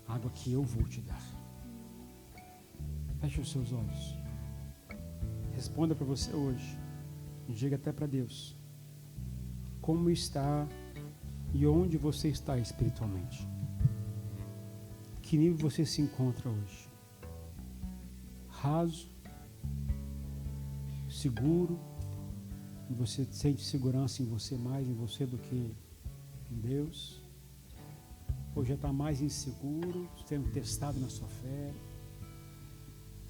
A água que eu vou te dar. Feche os seus olhos. Responda para você hoje. E diga até para Deus como está e onde você está espiritualmente. Que nível você se encontra hoje? Raso, seguro, e você sente segurança em você, mais em você do que em Deus? Ou já está mais inseguro, sendo testado na sua fé?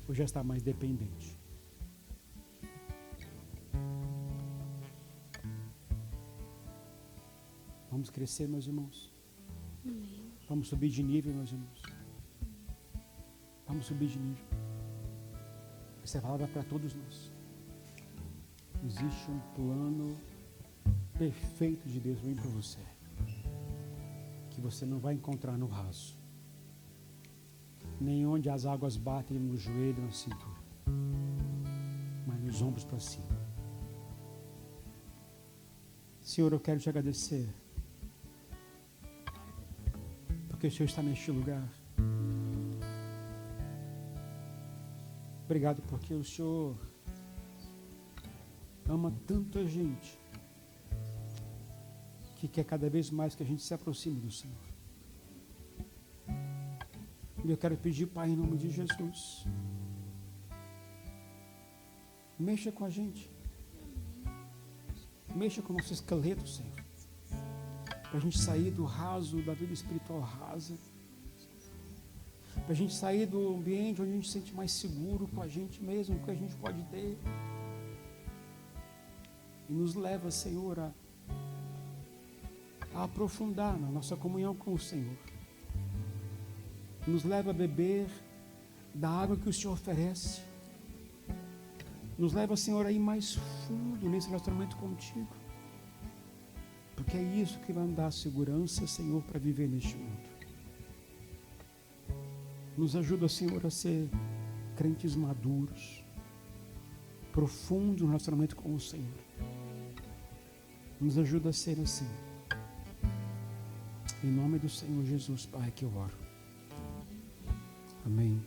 Ou já está mais dependente? Vamos crescer, meus irmãos. Amém. Vamos subir de nível, meus irmãos. Vamos subir de nível. Essa é a palavra para todos nós. Existe um plano perfeito de Deus para você, que você não vai encontrar no raso, nem onde as águas batem no joelho, na cintura, mas nos ombros para cima. Senhor, eu quero te agradecer, porque o Senhor está neste lugar. Obrigado porque o Senhor ama tanto a gente, que quer cada vez mais que a gente se aproxime do Senhor. E eu quero pedir, Pai, em nome de Jesus, mexa com a gente. Mexa com o nosso esqueleto, Senhor. Para a gente sair do raso, da vida espiritual rasa. Para a gente sair do ambiente onde a gente se sente mais seguro com a gente mesmo, com o que a gente pode ter. E nos leva, Senhor, a aprofundar na nossa comunhão com o Senhor. Nos leva a beber da água que o Senhor oferece. Nos leva, Senhor, a ir mais fundo nesse relacionamento contigo. Porque é isso que vai nos dar segurança, Senhor, para viver neste mundo. Nos ajuda, Senhor, a ser crentes maduros, profundos no relacionamento com o Senhor. Nos ajuda a ser assim. Em nome do Senhor Jesus, Pai, que eu oro. Amém.